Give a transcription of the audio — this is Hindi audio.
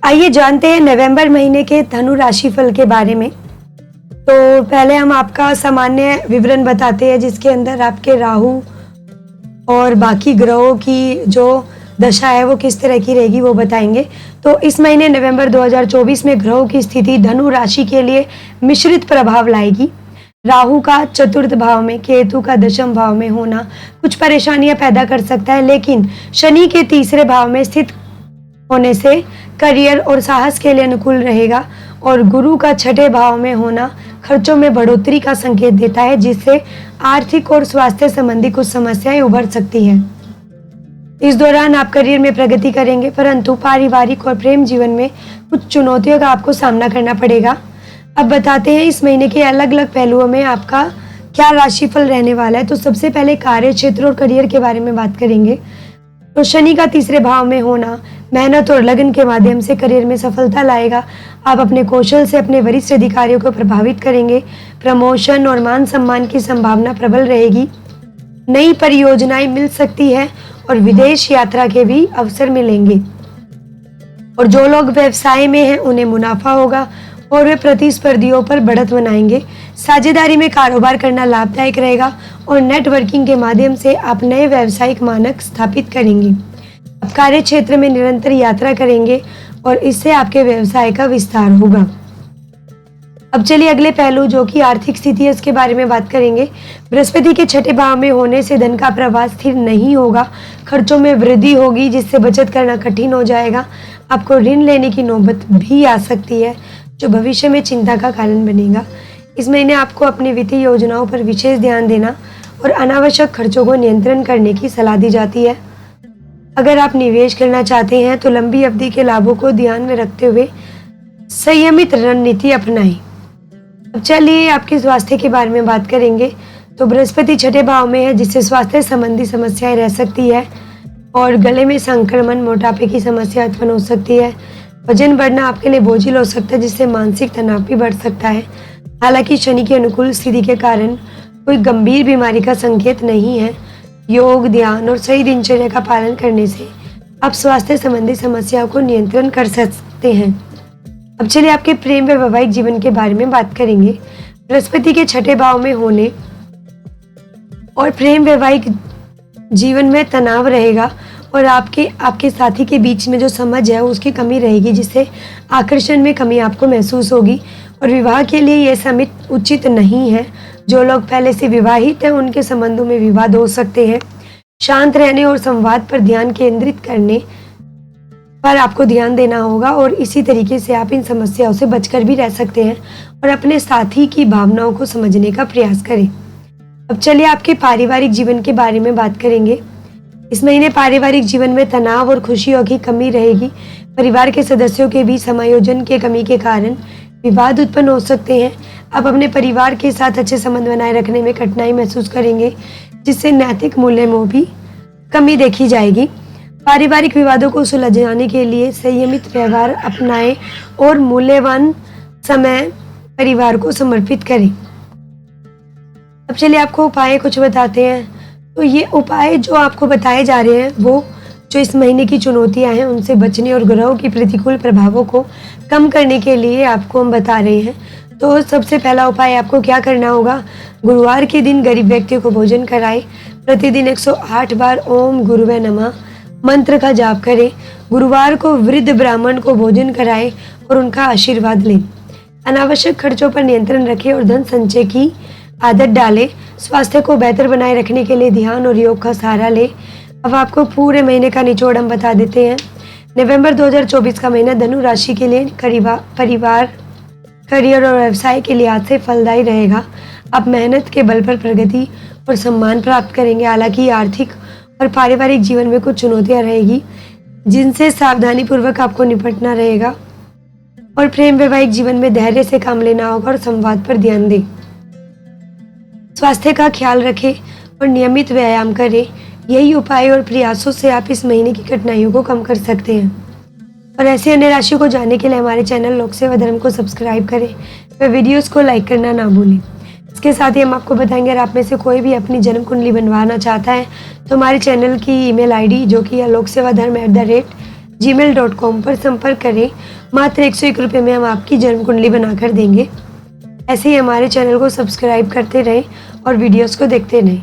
आइए जानते हैं नवंबर महीने के धनु राशि फल के बारे में। तो पहले हम आपका सामान्य विवरण बताते हैं जिसके अंदर आपके राहु और बाकी ग्रहों की जो दशा है वो किस तरह की रहेगी वो बताएंगे। तो इस महीने नवंबर 2024 में ग्रहों की स्थिति धनु राशि के लिए मिश्रित प्रभाव लाएगी। राहु का चतुर्थ भाव में, केतु का दशम भाव में होना कुछ परेशानियां पैदा कर सकता है, लेकिन शनि के तीसरे भाव में स्थित होने से करियर और साहस के लिए अनुकूल रहेगा। और गुरु का छठे भाव में होना खर्चों में बढ़ोतरी का संकेत देता है, जिससे आर्थिक और स्वास्थ्य संबंधी कुछ समस्याएं उभर सकती हैं। इस दौरान आप करियर में प्रगति करेंगे, परंतु पारिवारिक और प्रेम जीवन में कुछ चुनौतियों का आपको सामना करना पड़ेगा। अब बताते हैं इस महीने के अलग अलग पहलुओं में आपका क्या राशिफल रहने वाला है। तो सबसे पहले कार्य क्षेत्र और करियर के बारे में बात करेंगे। तो शनि का तीसरे भाव में होना मेहनत और लगन के माध्यम से करियर में सफलता लाएगा। आप अपने कौशल से अपने वरिष्ठ अधिकारियों को प्रभावित करेंगे। प्रमोशन और मान सम्मान की संभावना प्रबल रहेगी। नई परियोजनाएं मिल सकती है और विदेश यात्रा के भी अवसर मिलेंगे। और जो लोग व्यवसाय में हैं उन्हें मुनाफा होगा और वे प्रतिस्पर्धियों पर बढ़त बनाएंगे। साझेदारी में कारोबार करना लाभदायक रहेगा और नेटवर्किंग के माध्यम से आप नए व्यावसायिक मानक स्थापित करेंगे। आप कार्य क्षेत्र में निरंतर यात्रा करेंगे और इससे आपके व्यवसाय का विस्तार होगा। अब चलिए अगले पहलू जो कि आर्थिक स्थिति है उसके बारे में बात करेंगे। बृहस्पति के छठे भाव में होने से धन का प्रवाह स्थिर नहीं होगा। खर्चों में वृद्धि होगी जिससे बचत करना कठिन हो जाएगा। आपको ऋण लेने की नौबत भी आ सकती है जो भविष्य में चिंता का कारण बनेगा। इस महीने आपको अपनी वित्तीय योजनाओं पर विशेष ध्यान देना और अनावश्यक खर्चों को नियंत्रण करने की सलाह दी जाती है। अगर आप निवेश करना चाहते हैं तो लंबी अवधि के लाभों को ध्यान में रखते हुए संयमित रणनीति अपनाएं। अब चलिए आपके स्वास्थ्य के बारे में बात करेंगे। तो बृहस्पति छठे भाव में है जिससे स्वास्थ्य संबंधी समस्याएं रह सकती है और गले में संक्रमण, मोटापे की समस्या उत्पन्न हो सकती है। वजन बढ़ना आपके लिए बोझिल हो सकता है जिससे मानसिक तनाव भी बढ़ सकता है। हालांकि शनि की अनुकूल स्थिति के कारण कोई गंभीर बीमारी का संकेत नहीं है। योग, ध्यान और सही दिनचर्या का पालन करने से आप स्वास्थ्य संबंधी समस्याओं को नियंत्रण कर सकते हैं। अब चलिए आपके प्रेम व वैवाहिक जीवन के बारे में बात करेंगे। बृहस्पति के छठे भाव में होने और प्रेम वैवाहिक जीवन में तनाव रहेगा और आपके साथी के बीच में जो समझ है उसकी कमी रहेगी, जिससे आकर्षण में कमी आपको महसूस होगी। और विवाह के लिए यह समय उचित नहीं है। जो लोग पहले से विवाहित हैं उनके संबंधों में विवाद हो सकते हैं। शांत रहने और संवाद पर ध्यान केंद्रित करने पर आपको ध्यान देना होगा और इसी तरीके से आप इन समस्याओं से बचकर भी रह सकते हैं और अपने साथी की भावनाओं को समझने का प्रयास करें। अब चलिए आपके पारिवारिक जीवन के बारे में बात करेंगे। इस महीने पारिवारिक जीवन में तनाव और खुशियों की कमी रहेगी। परिवार के सदस्यों के बीच समायोजन के कमी के कारण विवाद उत्पन्न हो सकते हैं। आप अपने परिवार के साथ अच्छे संबंध बनाए रखने में कठिनाई महसूस करेंगे, जिससे नैतिक मूल्य में भी कमी देखी जाएगी। पारिवारिक विवादों को सुलझाने के लिए संयमित व्यवहार अपनाएं और मूल्यवान समय परिवार को समर्पित करें। अब चलिए आपको उपाय कुछ बताते हैं। तो ये उपाय जो आपको बताए जा रहे हैं वो जो इस महीने की चुनौतियां हैं उनसे बचने और ग्रहों की प्रतिकूल प्रभावों को कम करने के लिए आपको हम बता रहे हैं। तो सबसे पहला उपाय आपको क्या करना होगा, गुरुवार के दिन गरीब व्यक्तियों को भोजन कराएं। प्रतिदिन 108 बार ओम गुरुवे नमः मंत्र का जाप करें। गुरुवार को वृद्ध ब्राह्मण को भोजन कराएं और उनका आशीर्वाद लें। अनावश्यक खर्चों पर नियंत्रण रखें और धन संचय की आदत डालें। स्वास्थ्य को बेहतर बनाए रखने के लिए ध्यान और योग का सहारा लें। अब आपको पूरे महीने का निचोड़ हम बता देते हैं। नवंबर 2024 का महीना धनु राशि के लिए परिवार, करियर और व्यवसाय के लिहाज से फलदायी रहेगा। आप मेहनत के बल पर प्रगति और सम्मान प्राप्त करेंगे। हालांकि आर्थिक और पारिवारिक जीवन में कुछ चुनौतियां रहेगी जिनसे सावधानी पूर्वक आपको निपटना रहेगा। और प्रेम वैवाहिक जीवन में धैर्य से काम लेना होगा और संवाद पर ध्यान दें। स्वास्थ्य का ख्याल रखें और नियमित व्यायाम करें। यही उपाय और प्रयासों से आप इस महीने की कठिनाइयों को कम कर सकते हैं। और ऐसे अन्य राशियों को जानने के लिए हमारे चैनल लोक सेवा धर्म को सब्सक्राइब करें व वीडियोस को लाइक करना ना भूलें। इसके साथ ही हम आपको बताएंगे अगर आप में से कोई भी अपनी जन्म कुंडली बनवाना चाहता है तो हमारे चैनल की ईमेल आईडी जो कि है loksevaadharm@ gmail.com पर संपर्क करें। मात्र 101 रुपये में हम आपकी जन्म कुंडली बनाकर देंगे। ऐसे ही हमारे चैनल को सब्सक्राइब करते रहें और वीडियोस को देखते रहें।